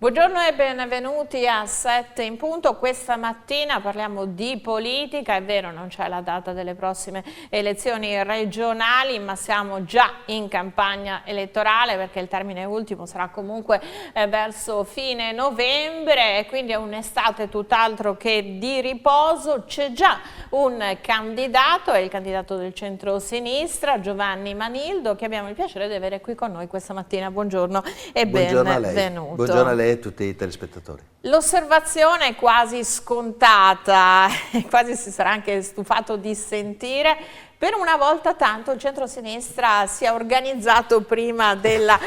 Buongiorno e benvenuti a 7 in punto. Questa mattina parliamo di politica. È vero, non c'è la data delle prossime elezioni regionali, ma siamo già in campagna elettorale perché il termine ultimo sarà comunque verso fine novembre e quindi è un'estate tutt'altro che di riposo. C'è già un candidato, è il candidato del centro-sinistra, Giovanni Manildo, che abbiamo il piacere di avere qui con noi questa mattina. Buongiorno e benvenuto. Buongiorno a lei e a tutti i telespettatori. L'osservazione è quasi scontata, quasi si sarà anche stufato di sentire. Per una volta tanto il centro-sinistra si è organizzato prima della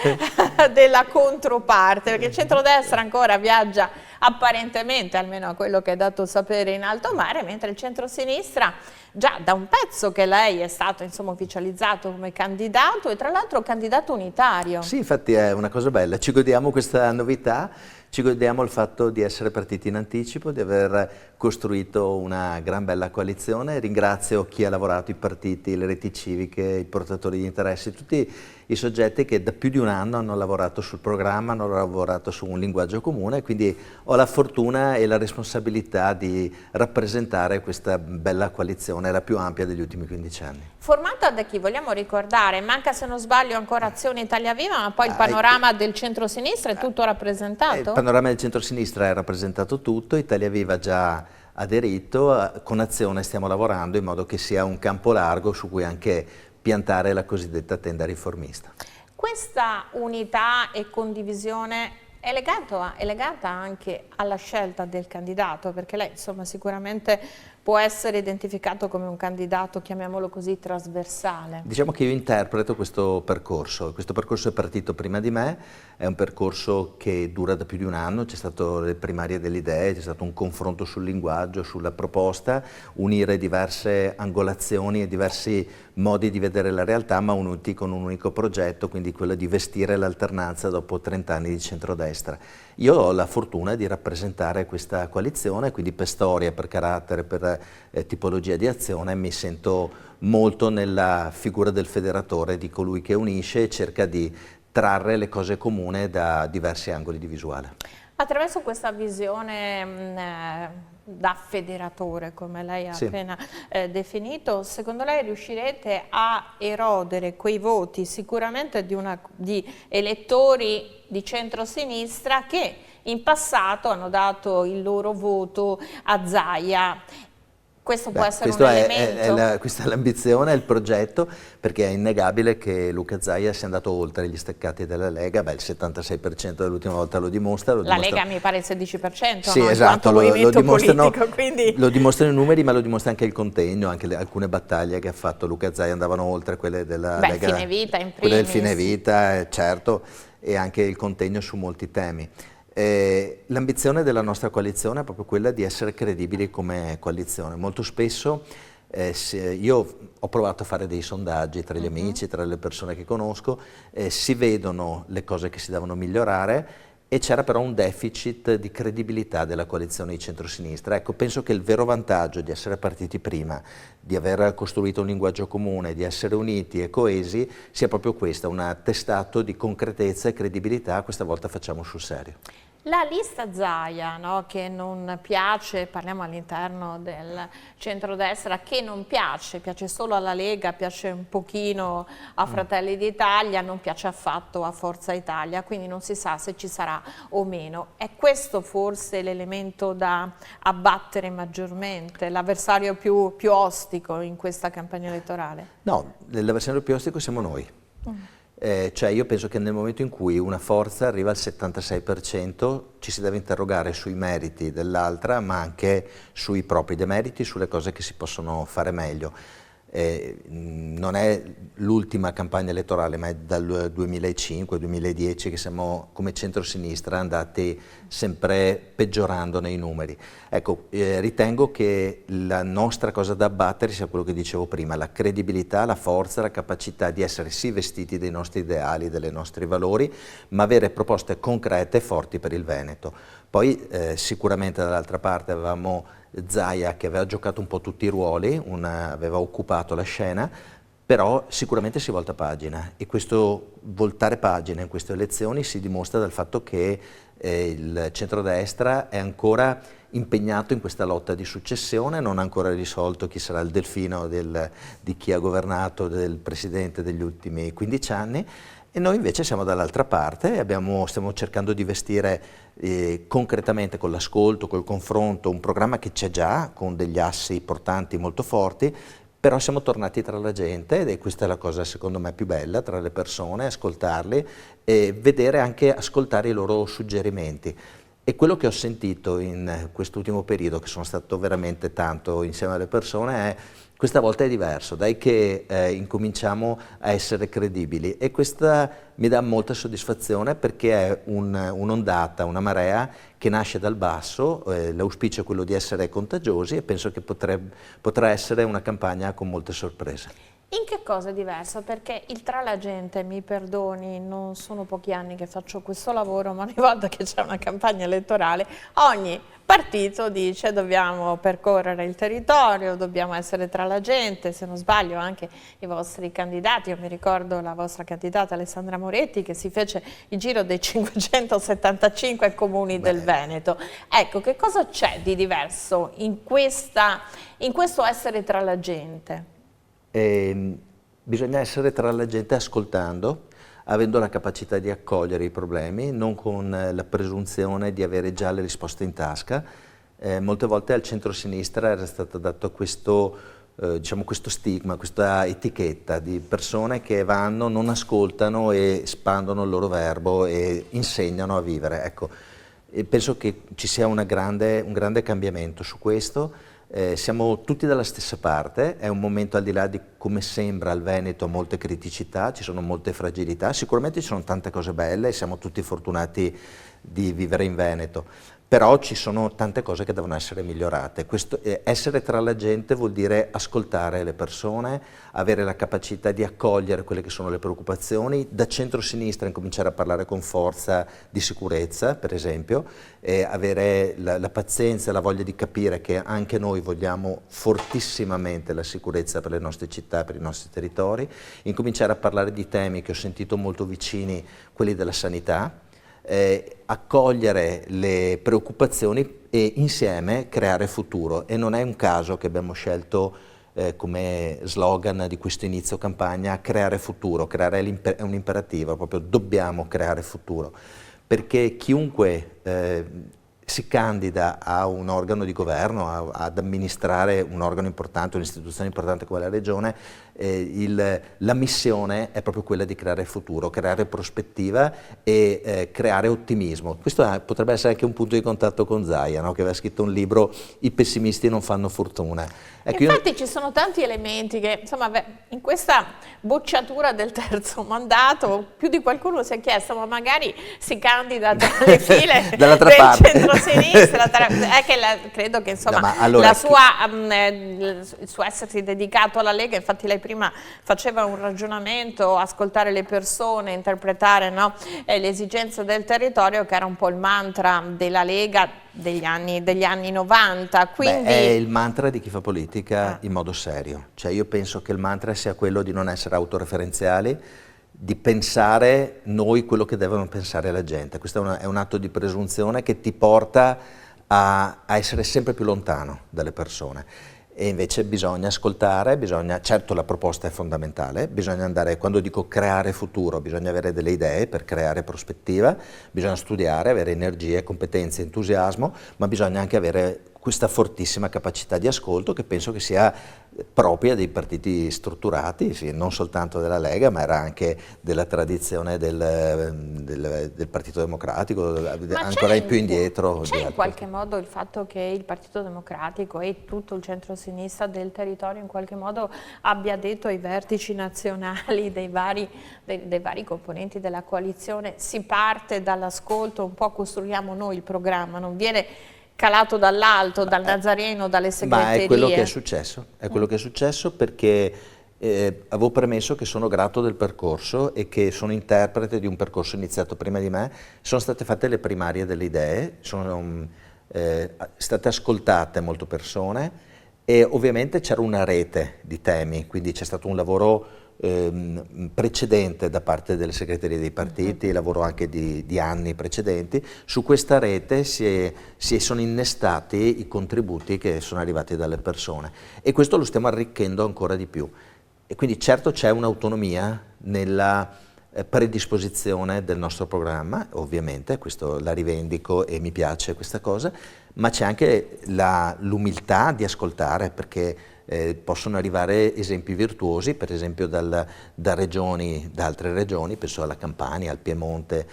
controparte, perché il centrodestra ancora viaggia apparentemente, almeno a quello che è dato sapere, in alto mare, mentre il centro-sinistra già da un pezzo che lei è stato ufficializzato come candidato e tra l'altro candidato unitario. Sì, infatti è una cosa bella, ci godiamo questa novità, ci godiamo il fatto di essere partiti in anticipo, di aver costruito una gran bella coalizione. Ringrazio chi ha lavorato, i partiti, le reti civiche, i portatori di interessi, tutti i soggetti che da più di un anno hanno lavorato sul programma, hanno lavorato su un linguaggio comune, quindi ho la fortuna e la responsabilità di rappresentare questa bella coalizione, la più ampia degli ultimi 15 anni. Formata da chi? Vogliamo ricordare, manca se non sbaglio ancora Azione Italia Viva, ma poi il panorama del centro-sinistra è tutto rappresentato? Il panorama del centro-sinistra è rappresentato tutto, Italia Viva già aderito, con Azione stiamo lavorando in modo che sia un campo largo su cui anche piantare la cosiddetta tenda riformista. Questa unità e condivisione è legata anche alla scelta del candidato, perché lei sicuramente può essere identificato come un candidato, chiamiamolo così, trasversale. Diciamo che io interpreto questo percorso è partito prima di me, è un percorso che dura da più di un anno, c'è stato le primarie delle idee, c'è stato un confronto sul linguaggio, sulla proposta, unire diverse angolazioni e diversi modi di vedere la realtà, ma uniti con un unico progetto, quindi quello di vestire l'alternanza dopo 30 anni di centrodestra. Io ho la fortuna di rappresentare questa coalizione, quindi per storia, per carattere, per tipologia di azione mi sento molto nella figura del federatore, di colui che unisce e cerca di trarre le cose comuni da diversi angoli di visuale. Attraverso questa visione da federatore, come lei ha appena definito, secondo lei riuscirete a erodere quei voti sicuramente di elettori di centrosinistra che in passato hanno dato il loro voto a Zaia? Questo può essere un elemento? Questa è l'ambizione, è il progetto, perché è innegabile che Luca Zaia sia andato oltre gli steccati della Lega. Beh, il 76% dell'ultima volta lo dimostra. La Lega mi pare il 16%, sì, no? Esatto, lo dimostrano, quindi... lo dimostrano i numeri, ma lo dimostra anche il contegno, anche alcune battaglie che ha fatto Luca Zaia andavano oltre quelle della Lega. Fine vita in primis. Quelle del fine vita, certo, e anche il contegno su molti temi. L'ambizione della nostra coalizione è proprio quella di essere credibili come coalizione. Molto spesso io ho provato a fare dei sondaggi tra gli amici, tra le persone che conosco, si vedono le cose che si devono migliorare e c'era però un deficit di credibilità della coalizione di centrosinistra. Ecco, penso che il vero vantaggio di essere partiti prima, di aver costruito un linguaggio comune, di essere uniti e coesi, sia proprio questo, un attestato di concretezza e credibilità. Questa volta facciamo sul serio. La lista Zaia, no, che non piace, parliamo all'interno del centrodestra, che non piace solo alla Lega, piace un pochino a Fratelli d'Italia, non piace affatto a Forza Italia, quindi non si sa se ci sarà o meno. È questo forse l'elemento da abbattere maggiormente, l'avversario più ostico in questa campagna elettorale? No, l'avversario più ostico siamo noi. Cioè io penso che nel momento in cui una forza arriva al 76% ci si deve interrogare sui meriti dell'altra, ma anche sui propri demeriti, sulle cose che si possono fare meglio. Non è l'ultima campagna elettorale, ma è dal 2005-2010 che siamo come centrosinistra andati sempre peggiorando nei numeri. Ecco, ritengo che la nostra cosa da abbattere sia quello che dicevo prima, la credibilità, la forza, la capacità di essere sì vestiti dei nostri ideali, dei nostri valori, ma avere proposte concrete e forti per il Veneto. Poi sicuramente dall'altra parte avevamo Zaia che aveva giocato un po' tutti i ruoli, aveva occupato la scena, Però sicuramente si volta pagina, e questo voltare pagina in queste elezioni si dimostra dal fatto che il centrodestra è ancora impegnato in questa lotta di successione, non ha ancora risolto chi sarà il delfino di chi ha governato, del presidente degli ultimi 15 anni, e noi invece siamo dall'altra parte e stiamo cercando di vestire concretamente con l'ascolto, col confronto, un programma che c'è già, con degli assi portanti molto forti, però siamo tornati tra la gente, ed è questa la cosa secondo me più bella, tra le persone, ascoltarli e vedere anche, ascoltare i loro suggerimenti. E quello che ho sentito in quest'ultimo periodo, che sono stato veramente tanto insieme alle persone, è: questa volta è diverso, dai che incominciamo a essere credibili, e questa mi dà molta soddisfazione, perché è un'ondata, una marea che nasce dal basso. L'auspicio è quello di essere contagiosi, e penso che potrà essere una campagna con molte sorprese. In che cosa è diverso? Perché il tra la gente, mi perdoni, non sono pochi anni che faccio questo lavoro, ma ogni volta che c'è una campagna elettorale, ogni partito dice: dobbiamo percorrere il territorio, dobbiamo essere tra la gente. Se non sbaglio anche i vostri candidati, io mi ricordo la vostra candidata Alessandra Moretti, che si fece il giro dei 575 comuni del Veneto. Ecco, che cosa c'è di diverso in questo essere tra la gente? Bisogna essere tra la gente ascoltando, avendo la capacità di accogliere i problemi, non con la presunzione di avere già le risposte in tasca. Molte volte al centro-sinistra era stato dato questo stigma, questa etichetta di persone che vanno, non ascoltano e spandono il loro verbo e insegnano a vivere. Ecco, e penso che ci sia un grande cambiamento su questo. Siamo tutti dalla stessa parte, è un momento, al di là di come sembra il Veneto, molte criticità, ci sono molte fragilità, sicuramente ci sono tante cose belle e siamo tutti fortunati di vivere in Veneto, però ci sono tante cose che devono essere migliorate. Essere tra la gente vuol dire ascoltare le persone, avere la capacità di accogliere quelle che sono le preoccupazioni, da centro-sinistra incominciare a parlare con forza di sicurezza, per esempio, avere la pazienza e la voglia di capire che anche noi vogliamo fortissimamente la sicurezza per le nostre città, per i nostri territori, incominciare a parlare di temi che ho sentito molto vicini, quelli della sanità, accogliere le preoccupazioni e insieme creare futuro. E non è un caso che abbiamo scelto come slogan di questo inizio campagna creare futuro. Creare è un imperativo, proprio dobbiamo creare futuro, perché chiunque si candida a un organo di governo, ad amministrare un organo importante, un'istituzione importante come la Regione, la missione è proprio quella di creare futuro, creare prospettiva e creare ottimismo. Questo potrebbe essere anche un punto di contatto con Zaia, no? Che aveva scritto un libro, I pessimisti non fanno fortuna. Ecco, infatti ci sono tanti elementi che, insomma, in questa bocciatura del terzo mandato, più di qualcuno si è chiesto: ma magari si candida tra le file del centro-sinistra, credo che, insomma, no, allora, il suo essersi dedicato alla Lega, infatti lei prima faceva un ragionamento, ascoltare le persone, interpretare, no, le esigenze del territorio, che era un po' il mantra della Lega degli anni 90. Quindi è il mantra di chi fa politica in modo serio. Cioè, io penso che il mantra sia quello di non essere autoreferenziali, di pensare noi quello che devono pensare la gente. Questo è un atto di presunzione che ti porta a essere sempre più lontano dalle persone. E invece bisogna ascoltare, certo la proposta è fondamentale, bisogna andare, quando dico creare futuro, bisogna avere delle idee per creare prospettiva, bisogna studiare, avere energie, competenze, entusiasmo, ma bisogna anche avere questa fortissima capacità di ascolto, che penso che sia propria dei partiti strutturati, sì, non soltanto della Lega, ma era anche della tradizione del Partito Democratico, ancora in più indietro. C'è in qualche modo il fatto che il Partito Democratico e tutto il centro-sinistra del territorio in qualche modo abbia detto ai vertici nazionali dei vari componenti della coalizione: si parte dall'ascolto, un po' costruiamo noi il programma, non viene calato dall'alto, dal Nazareno, dalle segreterie. Ma è quello che è successo, perché avevo premesso che sono grato del percorso e che sono interprete di un percorso iniziato prima di me. Sono state fatte le primarie delle idee, sono state ascoltate molte persone, E ovviamente c'era una rete di temi, quindi c'è stato un lavoro precedente da parte delle segreterie dei partiti, lavoro anche di anni precedenti. Su questa rete si sono innestati i contributi che sono arrivati dalle persone e questo lo stiamo arricchendo ancora di più. E quindi certo c'è un'autonomia nella predisposizione del nostro programma, ovviamente, questo la rivendico e mi piace questa cosa, ma c'è anche l'umiltà di ascoltare, perché possono arrivare esempi virtuosi, per esempio da altre regioni, penso alla Campania, al Piemonte,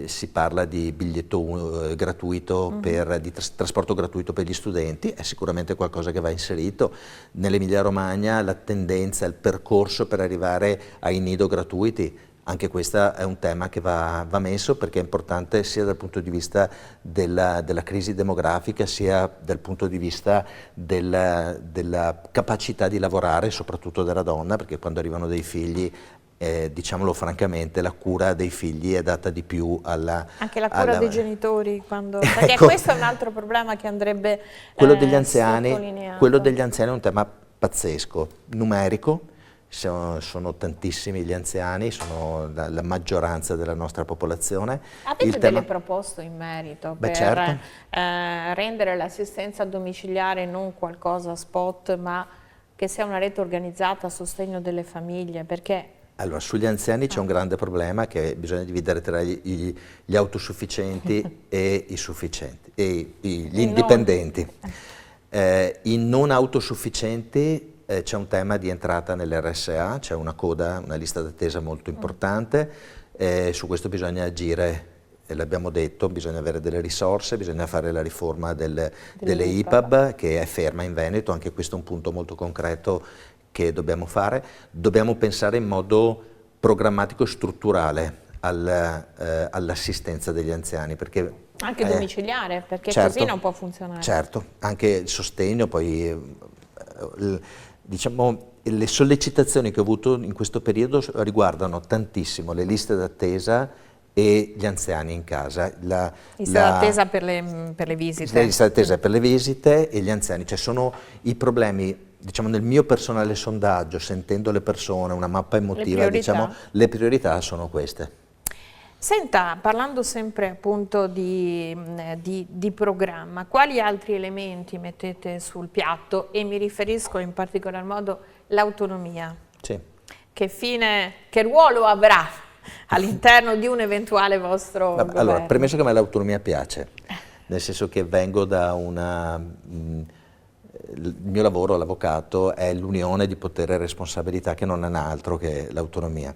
si parla di biglietto gratuito, di trasporto gratuito per gli studenti, è sicuramente qualcosa che va inserito. Nell'Emilia Romagna la tendenza, il percorso per arrivare ai nido gratuiti, anche questo è un tema che va messo, perché è importante sia dal punto di vista della crisi demografica, sia dal punto di vista della capacità di lavorare, soprattutto della donna, perché quando arrivano dei figli, diciamolo francamente, la cura dei figli è data di più anche la cura dei genitori, perché ecco, questo è un altro problema che andrebbe quello degli anziani, sottolineato. quello degli anziani è un tema pazzesco, numerico. Sono tantissimi gli anziani, sono la maggioranza della nostra popolazione. Avete delle proposte in merito per certo. Rendere l'assistenza domiciliare non qualcosa spot, ma che sia una rete organizzata a sostegno delle famiglie? Perché allora, sugli anziani c'è un grande problema che bisogna dividere tra gli autosufficienti e i sufficienti, e gli indipendenti. I non autosufficienti c'è un tema di entrata nell'RSA, c'è una coda, una lista d'attesa molto importante, su questo bisogna agire, l'abbiamo detto, bisogna avere delle risorse, bisogna fare la riforma delle IPAB che è ferma in Veneto, anche questo è un punto molto concreto che dobbiamo fare. Dobbiamo pensare in modo programmatico e strutturale all'assistenza degli anziani, perché anche domiciliare, perché certo, così non può funzionare. Certo, anche il sostegno, poi diciamo, le sollecitazioni che ho avuto in questo periodo riguardano tantissimo le liste d'attesa e gli anziani in casa. Liste d'attesa per le visite. Le liste d'attesa per le visite e gli anziani, cioè sono i problemi, diciamo, nel mio personale sondaggio, sentendo le persone, una mappa emotiva, diciamo, le priorità sono queste. Senta, parlando sempre appunto di programma, quali altri elementi mettete sul piatto? E mi riferisco in particolar modo all'autonomia. Sì. Che ruolo avrà all'interno di un eventuale vostro governo? Allora, premesso che a me l'autonomia piace, nel senso che vengo da il mio lavoro, l'avvocato, è l'unione di potere e responsabilità che non è altro che l'autonomia.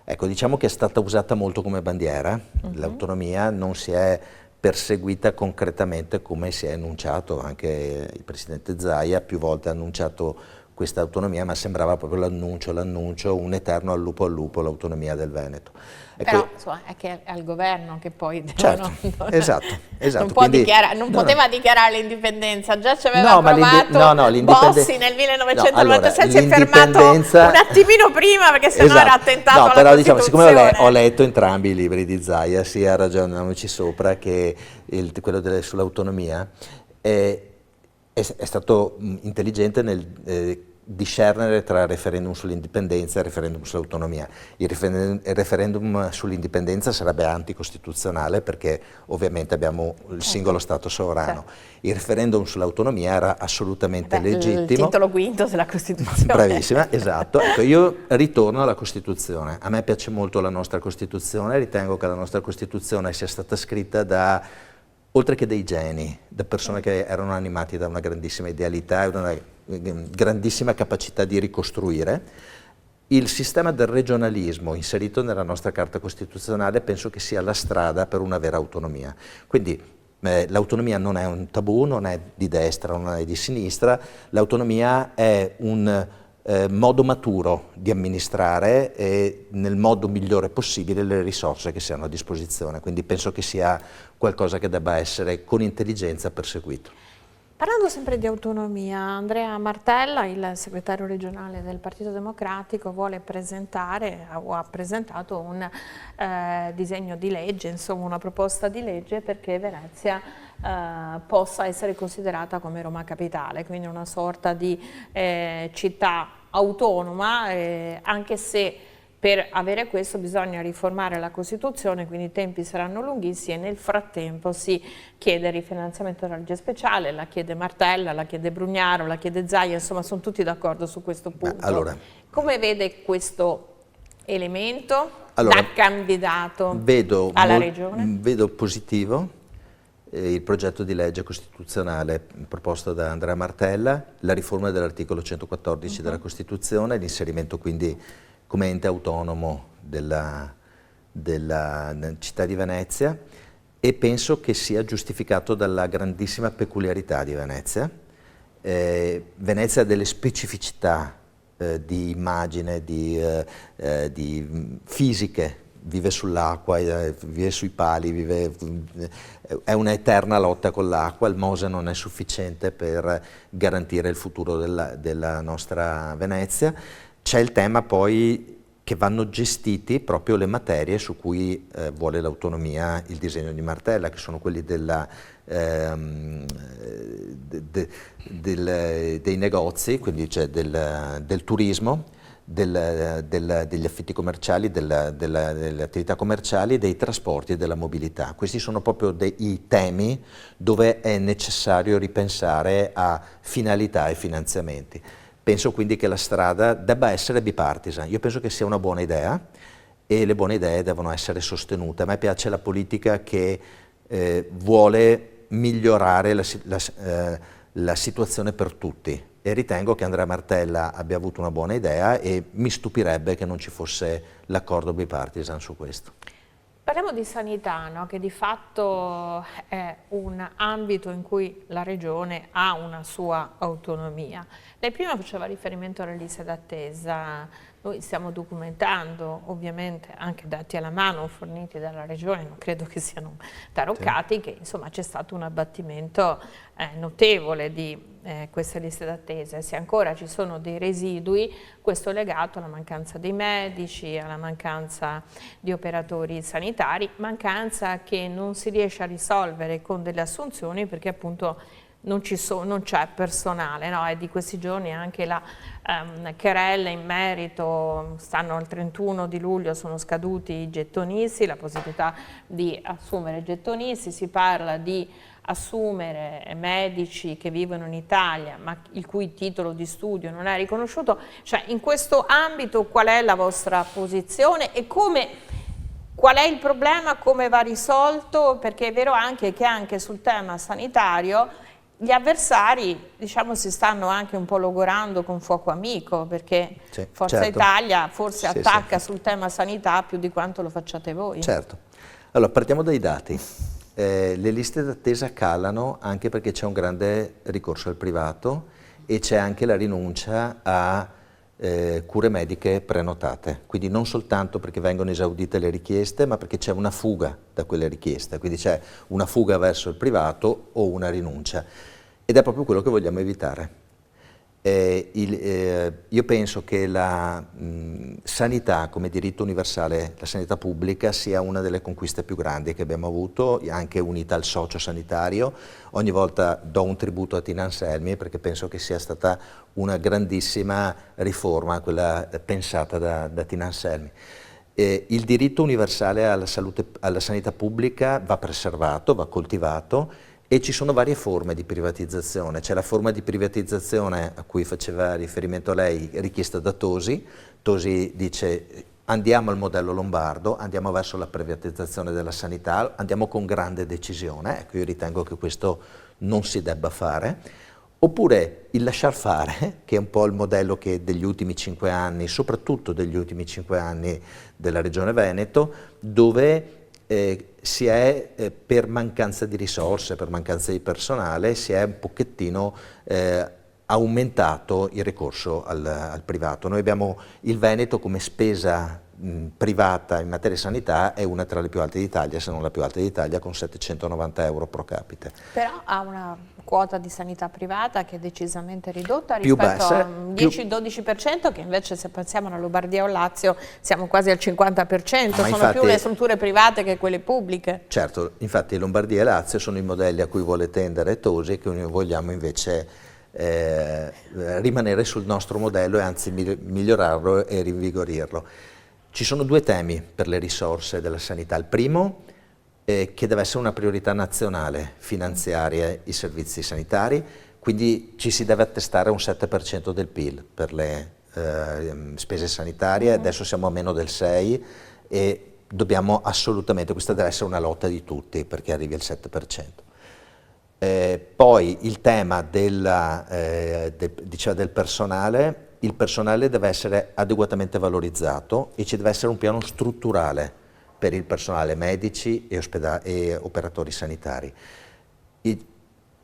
Ecco, diciamo che è stata usata molto come bandiera, l'autonomia non si è perseguita concretamente come si è annunciato, anche il Presidente Zaia più volte ha annunciato questa autonomia, ma sembrava proprio l'annuncio, un eterno al lupo, l'autonomia del Veneto. Ecco, però insomma, è che è al governo che poi certo, esatto. Non poteva dichiarare l'indipendenza, già ci aveva provato Bossi nel 1996, si è fermato un attimino prima perché sennò era attentato alla però Costituzione. Diciamo, siccome ho letto entrambi i libri di Zaia, sia Ragioniamoci sopra che quello sull'autonomia, è stato intelligente nel discernere tra referendum sull'indipendenza e referendum sull'autonomia. Il referendum sull'indipendenza sarebbe anticostituzionale perché ovviamente abbiamo il singolo Stato sovrano. Il referendum sull'autonomia era assolutamente legittimo. Il titolo quinto della Costituzione. Bravissima, esatto. Ecco, io ritorno alla Costituzione. A me piace molto la nostra Costituzione, ritengo che la nostra Costituzione sia stata scritta oltre che dei geni, da persone che erano animati da una grandissima idealità e una grandissima capacità di ricostruire. Il sistema del regionalismo inserito nella nostra Carta Costituzionale penso che sia la strada per una vera autonomia. Quindi l'autonomia non è un tabù, non è di destra, non è di sinistra, l'autonomia è un modo maturo di amministrare e nel modo migliore possibile le risorse che si hanno a disposizione, quindi penso che sia qualcosa che debba essere con intelligenza perseguito. Parlando sempre di autonomia, Andrea Martella, il segretario regionale del Partito Democratico, vuole presentare o ha presentato un disegno di legge, insomma una proposta di legge perché Venezia possa essere considerata come Roma Capitale, quindi una sorta di città autonoma, anche se per avere questo bisogna riformare la Costituzione, quindi i tempi saranno lunghissimi e nel frattempo si chiede il rifinanziamento della legge speciale, la chiede Martella, la chiede Brugnaro, la chiede Zaia, insomma sono tutti d'accordo su questo punto. Allora, come vede questo elemento da candidato alla Regione? Vedo positivo il progetto di legge costituzionale proposto da Andrea Martella, la riforma dell'articolo 114 della Costituzione, l'inserimento quindi come ente autonomo della città di Venezia, e penso che sia giustificato dalla grandissima peculiarità di Venezia. Venezia ha delle specificità di immagine, di fisiche, vive sull'acqua, vive sui pali, è un'eterna lotta con l'acqua, il Mose non è sufficiente per garantire il futuro della nostra Venezia. C'è il tema poi che vanno gestiti proprio le materie su cui vuole l'autonomia il disegno di Martella, che sono quelli dei negozi, quindi cioè del turismo, degli affitti commerciali, delle attività commerciali, dei trasporti e della mobilità. Questi sono proprio i temi dove è necessario ripensare a finalità e finanziamenti. Penso quindi che la strada debba essere bipartisan. Io penso che sia una buona idea e le buone idee devono essere sostenute. A me piace la politica che vuole migliorare la situazione per tutti e ritengo che Andrea Martella abbia avuto una buona idea e mi stupirebbe che non ci fosse l'accordo bipartisan su questo. Parliamo di sanità, no? Che di fatto è un ambito in cui la Regione ha una sua autonomia. Lei prima faceva riferimento alle liste d'attesa, noi stiamo documentando ovviamente anche dati alla mano forniti dalla Regione, non credo che siano taroccati, sì, che insomma c'è stato un abbattimento notevole di queste liste d'attesa. Se ancora ci sono dei residui, questo è legato alla mancanza dei medici, alla mancanza di operatori sanitari, mancanza che non si riesce a risolvere con delle assunzioni perché appunto non c'è personale, no? E di questi giorni anche la querela in merito, stanno al 31 di luglio, sono scaduti i gettonisti, la possibilità di assumere gettonisti, si parla di assumere medici che vivono in Italia ma il cui titolo di studio non è riconosciuto. Cioè, in questo ambito qual è la vostra posizione e qual è il problema, come va risolto? Perché è vero anche che anche sul tema sanitario gli avversari, diciamo, si stanno anche un po' logorando con fuoco amico, perché sì, Forza certo. Italia forse sì, attacca sì. Sul tema sanità più di quanto lo facciate voi. Certo. Allora, partiamo dai dati. Le liste d'attesa calano anche perché c'è un grande ricorso al privato e c'è anche la rinuncia a cure mediche prenotate, quindi non soltanto perché vengono esaudite le richieste, ma perché c'è una fuga da quelle richieste, quindi c'è una fuga verso il privato o una rinuncia, ed è proprio quello che vogliamo evitare. Io penso che la sanità come diritto universale, la sanità pubblica, sia una delle conquiste più grandi che abbiamo avuto, anche unita al socio-sanitario. Ogni volta do un tributo a Tina Anselmi perché penso che sia stata una grandissima riforma quella pensata da Tina Anselmi. Il diritto universale alla sanità pubblica va preservato, va coltivato. E ci sono varie forme di privatizzazione. C'è la forma di privatizzazione a cui faceva riferimento lei, richiesta da Tosi. Tosi dice andiamo al modello lombardo, andiamo verso la privatizzazione della sanità, andiamo con grande decisione. Ecco, io ritengo che questo non si debba fare. Oppure il lasciar fare, che è un po' il modello che degli ultimi 5 anni, soprattutto degli ultimi 5 anni della Regione Veneto, dove si è per mancanza di risorse, per mancanza di personale, si è un pochettino aumentato il ricorso al privato. Noi abbiamo il Veneto come spesa privata in materia di sanità è una tra le più alte d'Italia, se non la più alta d'Italia, con 790 euro pro capite. Però ha una quota di sanità privata che è decisamente ridotta rispetto al 10-12%, che invece se pensiamo alla Lombardia o Lazio siamo quasi al 50%, sono infatti, più le strutture private che quelle pubbliche. Certo, infatti Lombardia e Lazio sono i modelli a cui vuole tendere Tosi, che noi vogliamo invece rimanere sul nostro modello e anzi migliorarlo e rinvigorirlo. Ci sono due temi per le risorse della sanità. Il primo è che deve essere una priorità nazionale finanziaria i servizi sanitari, quindi ci si deve attestare a un 7% del PIL per le spese sanitarie, adesso siamo a meno del 6% e dobbiamo assolutamente, questa deve essere una lotta di tutti perché arrivi al 7%. Poi il tema diceva del personale. Il personale deve essere adeguatamente valorizzato e ci deve essere un piano strutturale per il personale, medici e operatori sanitari.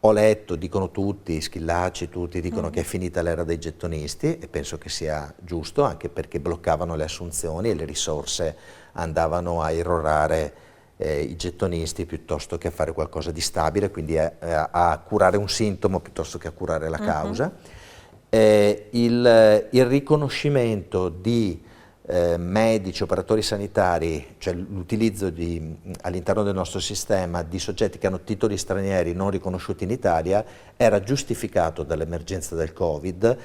Ho letto, dicono tutti, Schillaci, tutti dicono che è finita l'era dei gettonisti e penso che sia giusto, anche perché bloccavano le assunzioni e le risorse andavano a errorare i gettonisti piuttosto che a fare qualcosa di stabile, quindi a curare un sintomo piuttosto che a curare la causa. Il riconoscimento di medici, operatori sanitari, cioè l'utilizzo all'interno del nostro sistema di soggetti che hanno titoli stranieri non riconosciuti in Italia era giustificato dall'emergenza del Covid,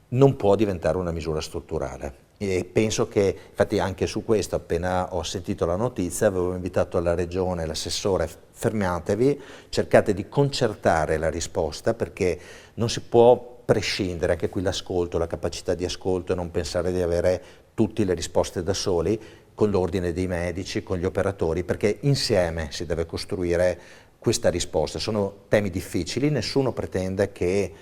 non può diventare una misura strutturale. E penso che, infatti anche su questo, appena ho sentito la notizia, avevo invitato alla Regione l'assessore, fermatevi, cercate di concertare la risposta perché non si può prescindere, anche qui l'ascolto, la capacità di ascolto e non pensare di avere tutte le risposte da soli, con l'ordine dei medici, con gli operatori, perché insieme si deve costruire questa risposta. Sono temi difficili, nessuno pretende che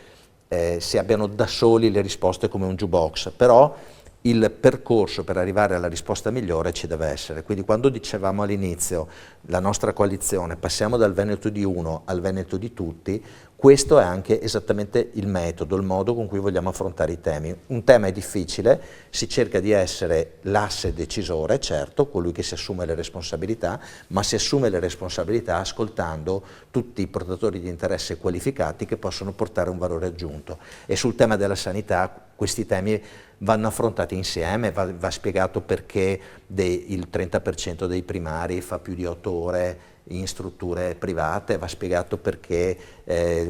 si abbiano da soli le risposte come un jukebox, però il percorso per arrivare alla risposta migliore ci deve essere. Quindi quando dicevamo all'inizio la nostra coalizione, passiamo dal Veneto di uno al Veneto di tutti, questo è anche esattamente il metodo, il modo con cui vogliamo affrontare i temi. Un tema è difficile, si cerca di essere l'asse decisore, certo, colui che si assume le responsabilità, ma si assume le responsabilità ascoltando tutti i portatori di interesse qualificati che possono portare un valore aggiunto. E sul tema della sanità questi temi vanno affrontati insieme, va spiegato perché il 30% dei primari fa più di 8 ore in strutture private, va spiegato perché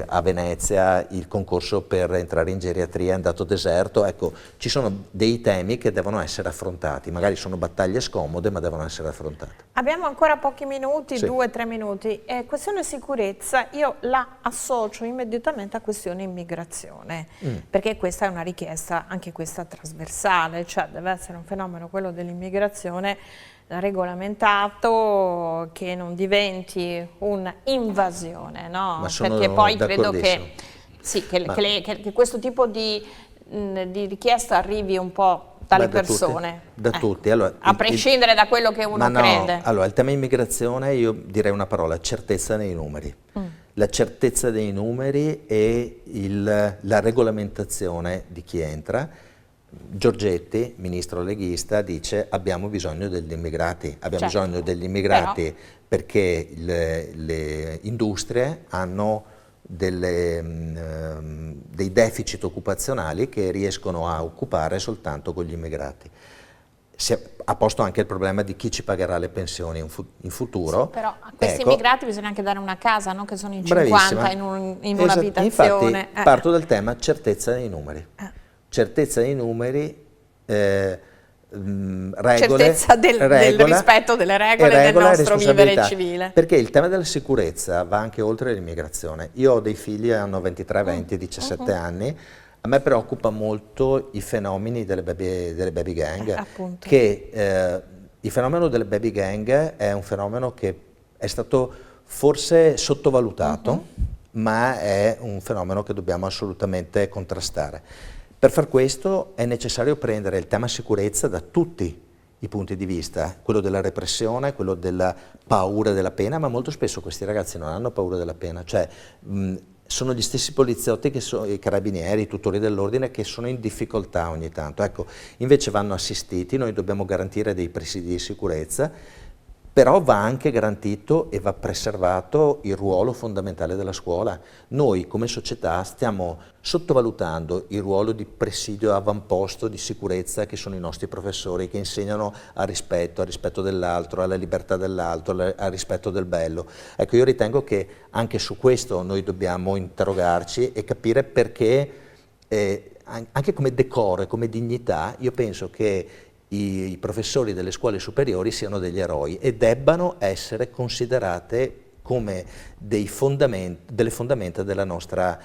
a Venezia il concorso per entrare in geriatria è andato deserto. Ecco, ci sono dei temi che devono essere affrontati, magari sono battaglie scomode ma devono essere affrontate. Abbiamo ancora pochi minuti, sì. 2-3 minuti. Questione sicurezza, io la associo immediatamente a questione immigrazione, perché questa è una richiesta, anche questa trasversale, cioè deve essere un fenomeno, quello dell'immigrazione, regolamentato, che non diventi un'invasione, no? Perché poi credo che, sì, che questo tipo di richiesta arrivi un po' dalle persone. Da tutti. Allora, a prescindere da quello che uno crede. Allora, il tema immigrazione, io direi una parola: certezza nei numeri. La certezza dei numeri e la regolamentazione di chi entra. Giorgetti, ministro leghista, dice abbiamo bisogno degli immigrati, bisogno degli immigrati perché le industrie hanno dei deficit occupazionali che riescono a occupare soltanto con gli immigrati. Si ha posto anche il problema di chi ci pagherà le pensioni in futuro. Sì, però a questi immigrati bisogna anche dare una casa, no? Che sono in 50 in un'abitazione. Infatti parto dal tema certezza dei numeri. Certezza dei numeri, regole, certezza del rispetto delle regole del nostro vivere civile. Perché il tema della sicurezza va anche oltre l'immigrazione. Io ho dei figli che hanno 23, 20, 17 anni. A me preoccupa molto i fenomeni delle baby gang, il fenomeno delle baby gang è un fenomeno che è stato forse sottovalutato, ma è un fenomeno che dobbiamo assolutamente contrastare. Per far questo è necessario prendere il tema sicurezza da tutti i punti di vista, quello della repressione, quello della paura della pena, ma molto spesso questi ragazzi non hanno paura della pena, cioè sono gli stessi poliziotti, i carabinieri, i tutori dell'ordine che sono in difficoltà ogni tanto. Ecco, invece vanno assistiti, noi dobbiamo garantire dei presidi di sicurezza, però va anche garantito e va preservato il ruolo fondamentale della scuola. Noi come società stiamo sottovalutando il ruolo di presidio avamposto di sicurezza che sono i nostri professori, che insegnano al rispetto dell'altro, alla libertà dell'altro, al rispetto del bello. Ecco, io ritengo che anche su questo noi dobbiamo interrogarci e capire perché, anche come decoro e come dignità, io penso che i professori delle scuole superiori siano degli eroi e debbano essere considerate come delle fondamenta della nostra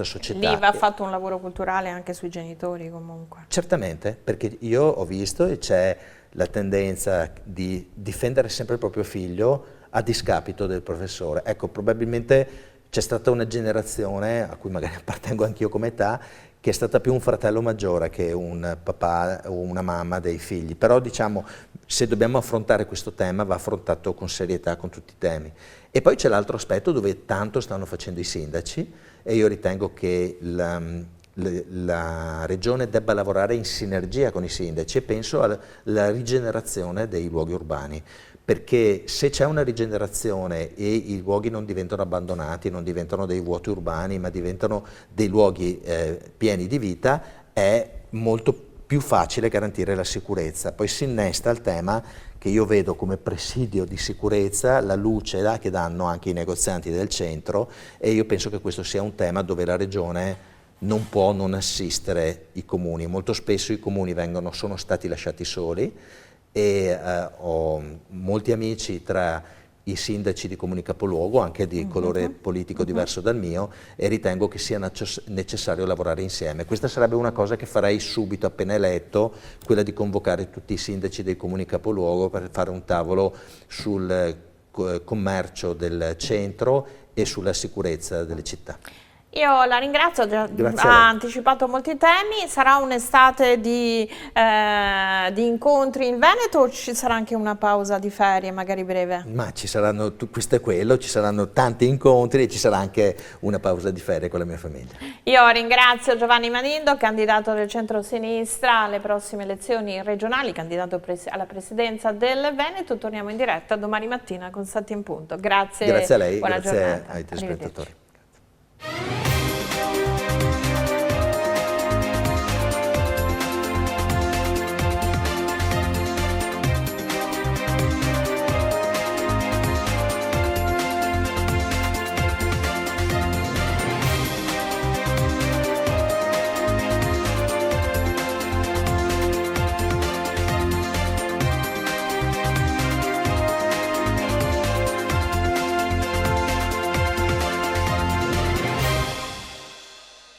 società. Lì va fatto un lavoro culturale anche sui genitori comunque. Certamente, perché io ho visto e c'è la tendenza di difendere sempre il proprio figlio a discapito del professore. Ecco, probabilmente c'è stata una generazione, a cui magari appartengo anch'io come età, che è stata più un fratello maggiore che un papà o una mamma dei figli. Però diciamo, se dobbiamo affrontare questo tema va affrontato con serietà, con tutti i temi. E poi c'è l'altro aspetto dove tanto stanno facendo i sindaci e io ritengo che la Regione debba lavorare in sinergia con i sindaci e penso alla rigenerazione dei luoghi urbani. Perché se c'è una rigenerazione e i luoghi non diventano abbandonati, non diventano dei vuoti urbani, ma diventano dei luoghi pieni di vita, è molto più facile garantire la sicurezza. Poi si innesta il tema che io vedo come presidio di sicurezza, la luce che danno anche i negozianti del centro, e io penso che questo sia un tema dove la Regione non può non assistere i comuni. Molto spesso i comuni sono stati lasciati soli, e ho molti amici tra i sindaci di comuni capoluogo, anche di colore politico diverso dal mio, e ritengo che sia necessario lavorare insieme. Questa sarebbe una cosa che farei subito appena eletto, quella di convocare tutti i sindaci dei comuni capoluogo per fare un tavolo sul commercio del centro e sulla sicurezza delle città. Io la ringrazio, ha anticipato molti temi. Sarà un'estate di incontri in Veneto o ci sarà anche una pausa di ferie, magari breve? Ma ci saranno, questo è quello, ci saranno tanti incontri e ci sarà anche una pausa di ferie con la mia famiglia. Io ringrazio Giovanni Manindo, candidato del centro-sinistra alle prossime elezioni regionali, candidato alla presidenza del Veneto. Torniamo in diretta domani mattina con 7 in punto. Grazie. Grazie a lei, buona grazie giornata. ai telespettatori.